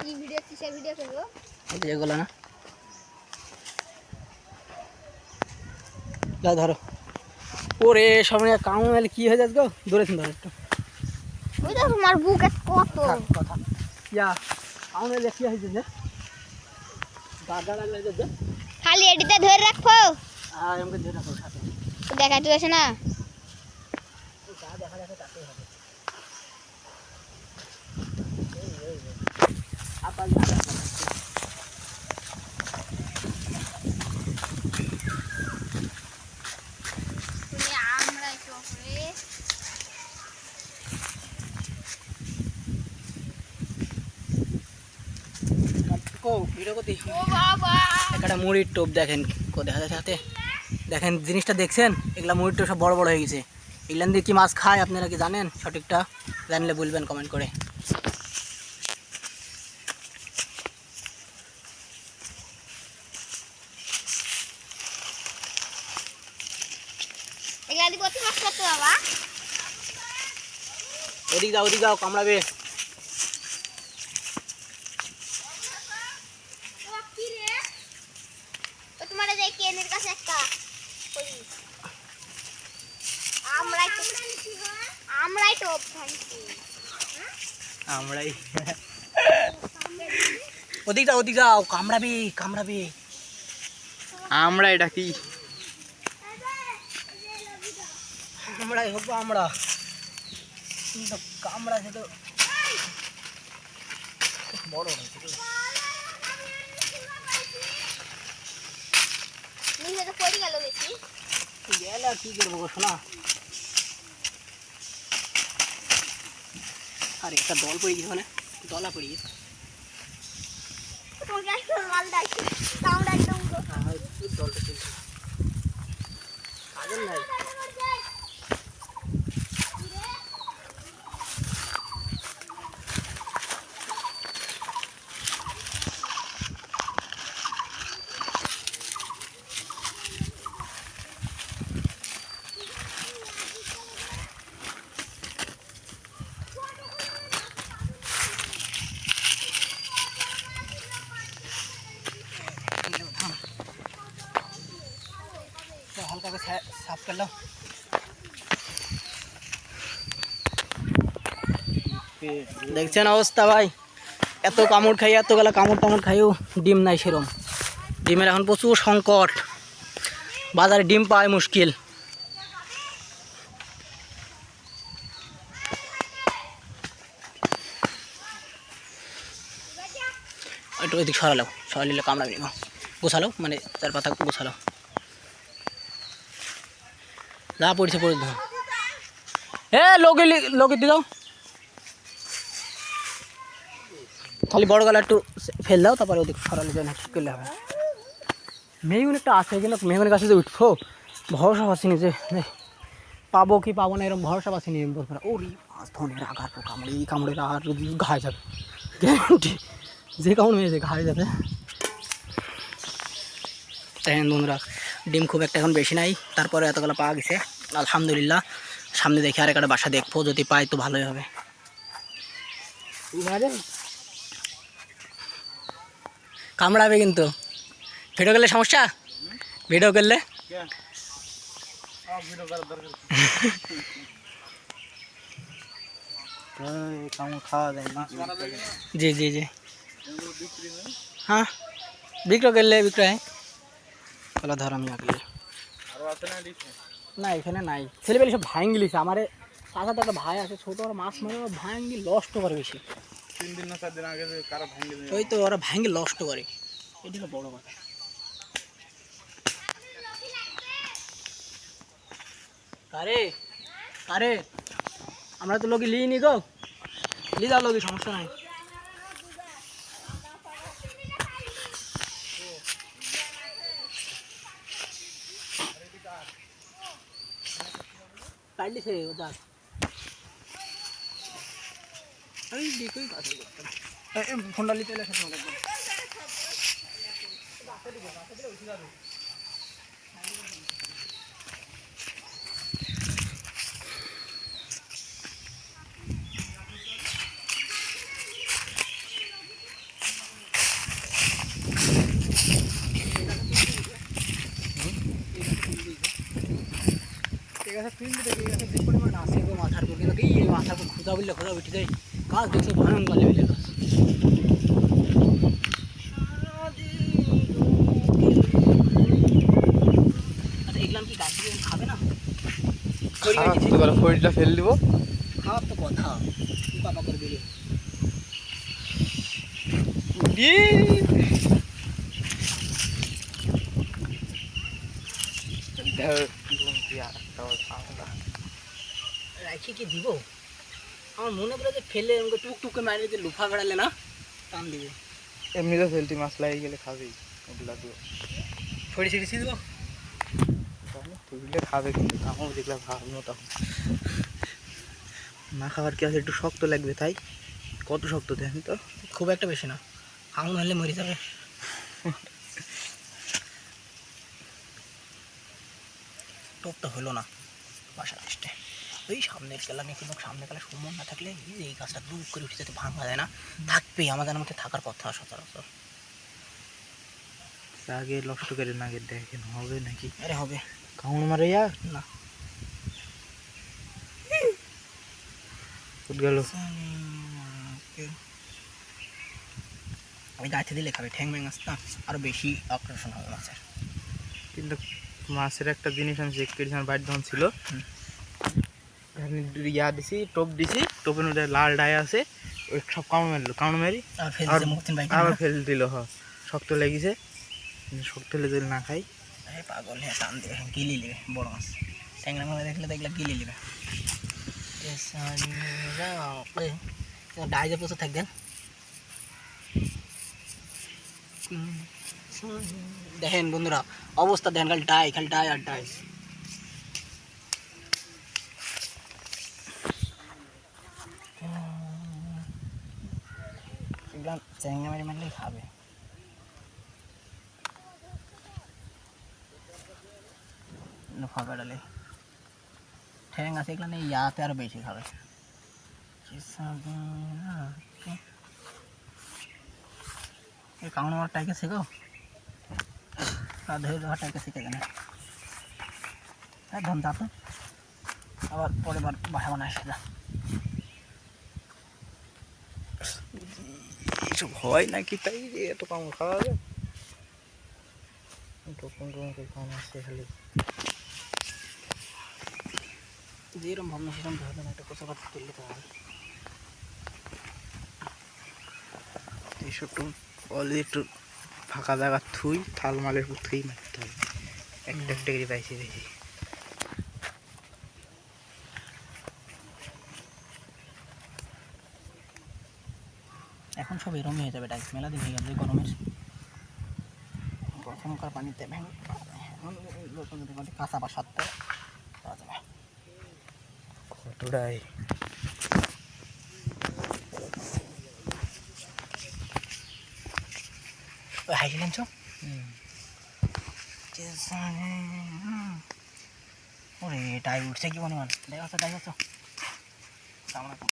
কি ভিডিও কিসের ভিডিও করবো? এই যে এগুলো না, যাও ধরো। ওরে সামনে কামড় এলে কি হয়ে যাচ্ছে গো, ধরেছেন ধরো একটু। ওই দেখো তোমার বুক কত কথা ইয়া কামড় এলে কি হয়েছে যে দাদা লাগলে যে খালি এডিতে ধরে রাখো। আমাকে ধরে রাখো সাথে, দেখাতে আসে না। যা দেখা যাচ্ছে তাতেই হবে। আপাল তুমি আমরা চোখে ও বাবা একটা মুড়ির টোপ দেখেন দেখা যাচ্ছে হাতে, দেখেন জিনিসটা দেখছেন, এগুলা মুড়ির টোপ সব বড় বড় হয়ে গেছে। এগুলান দিয়ে কি মাছ খায় আপনারা কি জানেন? সঠিকটা জানলে বলবেন কমেন্ট করে। এগুলা দিয়ে কত মাছ করতে বাবা? ওদিক যাও কামড়াবে। তোমার এই কেনের কাছে একটা আমরাই টোপ ভাঙছি। আমরাই ওদিক যাও কামড়াবে। আমরা এটা কি আমরাই হবো আমরা, কিন্তু কামড়া সেটা বড় হয়েছে। নিচে তো পড়ে গেল বেশি। গেলে আর কি করবো গো শোনা। আরে একটা দল পড়ে গেছে, মানে দলা পড়ে গেছে। তোমাকে একটা মাল ডাকি সাউন্ড একদম দলটা চলছে কাজের নাই। হালকা করে সাফ করলাম। দেখছেন অবস্থা ভাই, এত কামড় খাই, এত গেলা কামড় খাইও ডিম নাই সেরম। ডিমের এখন প্রচুর সংকট, বাজারে ডিম পাওয়া মুশকিল। একটু ওইদিক সরালে কামড়াবি না, গোছালো মানে চার পাতা গোছালো। যা পড়ছে পড়ে দাও, লোকে দিয়ে দাও, খালি বড় গলা একটু ফেল দাও, তারপরে ওদিক সরালে যায় না, ঠিক করলে হবে। মেহগুন একটা আছে, কিন্তু মেহগুনের কাছে যে উঠবো ভরসা পাচ্ছিনি যে পাবো কি পাবো না, এরকম ভরসা পাচ্ছিনি। ওরে মাছ ধনের আঘাত কামড়ে, এই কামড়ের আর যদি ঘায়ে যাবে গ্যারান্টি, যে কামড় মেয়েছে ঘায়ে যাবে। দেখেন বন্ধুরা, ডিম খুব একটা এখন বেশি নাই, তারপরে এতগুলো পাওয়া গেছে আলহামদুলিল্লাহ। সামনে দেখে আর একটা বাসা দেখবো, যদি পাই তো ভালোই হবে। কামড়াবে কিন্তু, ভিডিও করলে সমস্যা, ভিডিও করলে জি জি জি হ্যাঁ, বিক্রয় করলে বিক্রয় বলা ধর আমি আগলে না, এখানে নাই। ছেলেবেলে সব ভাঙ গেলিছে। আমার চাচাতে একটা ভাই আছে ছোট, ওরা মাছ মারে ভাঙি নষ্ট করে বেশি। 3 দিন না 4 দিন আগে কারা ভাঙে দেয়, ওই তো ওরা ভাঙে নষ্ট করে, এটা বড় কথা। কারে কারে আমরা তো লোকে লিয়ে নি গো, লিয়ে যাও লোকে, সমস্যা নাই। কাটলিছে ওটা ফোনটা নিতে এলে গাছে ফিল্ড দেখি গাছে যে পরিমাণ আছে গো মাথার উপর কিন্তু এই মাথার উপর খোঁজা বললে খোঁজা উঠে যায় গাছ দেখছি ভয়ঙ্কর লেভেলের গাছ আচ্ছা এগুলো কি গাছ থেকে খাবে না খড়িটা ফেল দিব খাওয়ার তো কথা কি পাপা করে দিলে রাখি কি দিব আমার মনে পড়ে যে ফেলে আমাকে টুকটুকে মারে যে লুফা বেড়ালে না টান দিবে এমনিতে ফেলতি মাছ লাগিয়ে গেলে খাবেই ওগুলা দিয়ে ছড়ি ছিড়ি দিব তুইলে খাবে কিন্তু আমিও দেখলাম ভাবনো তখন না খাবার কি আছে একটু শক্ত লাগবে তাই কত শক্ত দেখেন তো খুব একটা বেশি না আঙুল হলে মরে যাবে টপটা হলো না বাসার চেষ্টায় ওই সামনের কেলা নিয়ে কিন্তু সামনে কেলা সুমন না থাকলে এই গাছটা দুপ করে উঠে যেতে ভাঙা যায় না থাকবেই আমাদের মধ্যে থাকার কথা সচরাচর আগে নষ্ট করে না আগে দেখেন হবে নাকি আরে হবে কাউন মারে না উঠ গেল ওই গাছে দিলে খাবে ঠ্যাং ম্যাং আসতে আরো বেশি আকর্ষণ হবে মাছের কিন্তু মাছের একটা জিনিস আমি চেক করেছি আমার বাড়ির যখন ছিল ইয়া দিছি টোপ দিছি টোপের মধ্যে লাল ডাই আছে ওই সব কামড় মারি আর ফেলছে মুক্তিন বাইক আবার ফেল দিল শক্ত লেগেছে শক্ত লেগে না খাই এই পাগল হ্যাঁ টান দেবে গিলি নেবে বড় মাছ ট্যাংরা মাছ দেখলে তো এগুলো গিলি নেবে ডাইজে প্রচুর থাকবেন দেখেন বন্ধুরা অবস্থা দেখেন খালি ডাই আর ডাই চ্যাংড়া মারি মারলেই খাবে লোফা বেড়ালে ঠ্যাং আছে এগুলো নেই ইয়াতে আরো বেশি খাবে এই কাউন আমার টাইকে শেখো ধরে দেওয়ার টাইকে শিখে জানে ধন যা তো আবার পরের বার বাসা বানায় সেটা এইসব হয় নাকি তাই এত কামড় খাওয়া যায় কামড় আসছে খালি যেরকম ভাবনা সেরকম ধরবে না একটা কোচা পাতা তুললে তো হবে এইসব একটু অলরেডি একটু ফাঁকা জায়গা থুই থাল মালের উপর থুই মারতে হবে একটা একটা করে পাইছি দেখি এখন সব এরমই হয়ে যাবে ডাইস মেলা দিন হয়ে গেছে গরমের প্রথমকার পানিতে কাঁচা বা সাতটা পাওয়া যাবে কতটাই ওই হাইসি লেনছো ওরে ডাই উঠছে কি পরিমাণ দেখাচ্ছ কেমন এখন